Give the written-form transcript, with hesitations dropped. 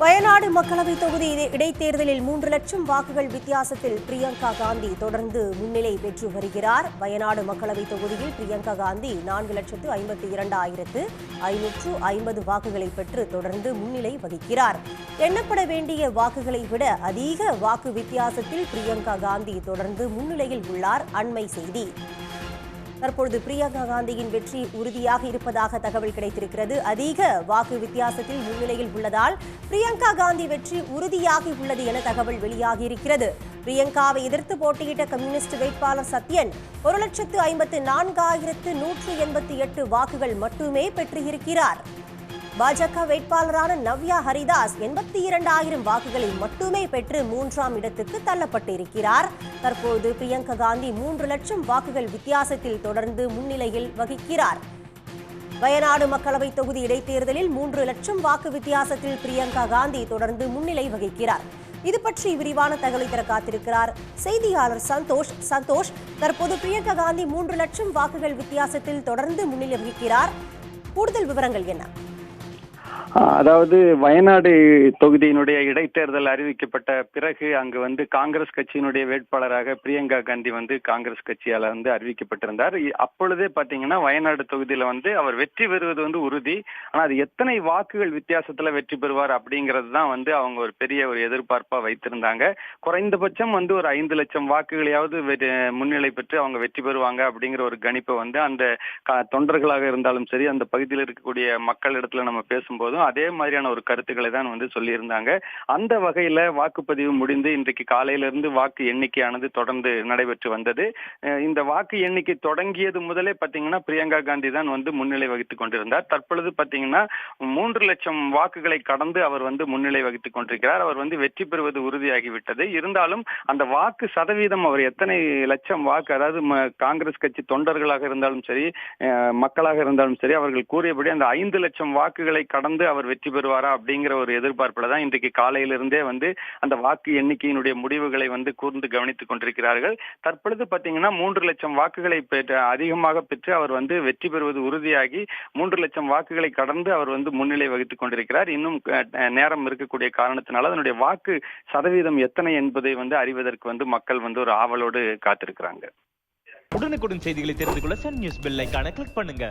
வயநாடு மக்களவை தொகுதி இடைத்தேர்தலில் 3 லட்சம் வாக்குகள் வித்தியாசத்தில் பிரியங்கா காந்தி தொடர்ந்து முன்னிலை பெற்று வருகிறார். வயநாடு மக்களவை தொகுதியில் பிரியங்கா காந்தி 4,52,550 வாக்குகளை பெற்று தொடர்ந்து முன்னிலை வகிக்கிறார். எண்ணப்பட வேண்டிய வாக்குகளை விட அதிக வாக்கு வித்தியாசத்தில் பிரியங்கா காந்தி தொடர்ந்து முன்னிலையில் உள்ளார். அண்மை செய்தி. தற்பொழுது பிரியங்கா காந்தியின் வெற்றி உறுதியாக இருப்பதாக தகவல் கிடைத்திருக்கிறது. அதிக வாக்கு வித்தியாசத்தில் முன்னிலையில் உள்ளதால் பிரியங்கா காந்தி வெற்றி உறுதியாகி உள்ளது என தகவல் வெளியாகியிருக்கிறது. பிரியங்காவை எதிர்த்து போட்டியிட்ட கம்யூனிஸ்ட் வேட்பாளர் சத்யன் 1,54,188 வாக்குகள் மட்டுமே பெற்றிருக்கிறார். பாஜக வேட்பாளரான நவ்யா ஹரிதாஸ் 82,000 வாக்குகளை மட்டுமே பெற்று 3ஆம் இடத்துக்கு தள்ளப்பட்டிருக்கிறார். தற்போது பிரியங்கா காந்தி 3 லட்சம் வாக்குகள் வித்தியாசத்தில் தொடர்ந்து முன்னிலையில் வகிக்கிறார். வயநாடு மக்களவை தொகுதி இடைத்தேர்தலில் 3 லட்சம் வாக்கு வித்தியாசத்தில் பிரியங்கா காந்தி தொடர்ந்து முன்னிலை வகிக்கிறார். இது பற்றி விரிவான தகவலை தர காத்திருக்கிறார் செய்தியாளர் சந்தோஷ். தற்போது பிரியங்கா காந்தி 3 லட்சம் வாக்குகள் வித்தியாசத்தில் தொடர்ந்து முன்னிலை வகிக்கிறார். கூடுதல் விவரங்கள் என்ன? அதாவது வயநாடு தொகுதியினுடைய இடைத்தேர்தல் அறிவிக்கப்பட்ட பிறகு அங்கு காங்கிரஸ் கட்சியினுடைய வேட்பாளராக பிரியங்கா காந்தி காங்கிரஸ் கட்சியால அறிவிக்கப்பட்டிருந்தார். அப்பொழுதே பாத்தீங்கன்னா வயநாடு தொகுதியில அவர் வெற்றி பெறுவது உறுதி. ஆனா அது எத்தனை வாக்குகள் வித்தியாசத்துல வெற்றி பெறுவார் அப்படிங்கிறது தான் அவங்க ஒரு பெரிய ஒரு எதிர்பார்ப்பா வைத்திருந்தாங்க. குறைந்தபட்சம் ஒரு 5 லட்சம் வாக்குகளையாவது முன்னிலை பெற்று அவங்க வெற்றி பெறுவாங்க அப்படிங்கிற ஒரு கணிப்பை அந்த தொண்டர்களாக இருந்தாலும் சரி, அந்த பகுதியில் இருக்கக்கூடிய மக்களிடத்துல நம்ம பேசும்போது அதே மாதிரியான ஒரு கருத்துக்களை தான் சொல்லியிருந்தாங்க. அந்த வகையில வாக்குப்பதிவு முடிந்து இன்றைக்கு காலையிலிருந்து வாக்கு எண்ணிக்கையானது தொடர்ந்து நடைபெற்று வந்தது. இந்த வாக்கு எண்ணிக்கை தொடங்கியது முதலே பாத்தீங்கன்னா பிரியங்கா காந்தி தான் முன்னிலை வகித்துக் கொண்டிருந்தார். தற்பொழுது பாத்தீங்கன்னா 3 லட்சம் வாக்குகளை கடந்து அவர் முன்னிலை வகித்துக் கொண்டிருக்கிறார். அவர் வெற்றி பெறுவது உறுதியாகிவிட்டது. இருந்தாலும் அந்த வாக்கு சதவீதம் அவர் எத்தனை லட்சம் வாக்கு, அதாவது காங்கிரஸ் கட்சி தொண்டர்களாக இருந்தாலும் சரி, மக்களாக இருந்தாலும் சரி, அவர்கள் கூறியபடி அந்த 5 லட்சம் வாக்குகளை கடந்து அவர் வெற்றி பெறுவாரா அப்படிங்கிற ஒரு எதிர்பார்ப்புல தான் இன்றைக்கு காலையிலிருந்தே அந்த வாக்கு எண்ணிக்கையினுடைய முடிவுகளை கூர்ந்து கவனித்துக் கொண்டிருக்கிறார்கள். தற்பொழுது பாத்தீங்கன்னா 3 லட்சம் வாக்குகளை அதிகமாக பெற்று அவர் வெற்றி பெறுவது உறுதியாகி 3 லட்சம் வாக்குகளை கடந்து அவர் முன்னிலை வகித்துக் கொண்டிருக்கிறார். இன்னும் நேரம் இருக்கக்கூடிய காரணத்தினால அதனுடைய வாக்கு சதவீதம் எத்தனை என்பதை அறிவதற்கு மக்கள் ஒரு ஆவலோடு காத்திருக்கிறாங்க. உடனுக்குடன் செய்திகளை தெரிந்து கொள்ள சன் நியூஸ் பெல் ஐகானை கிளிக் பண்ணுங்க.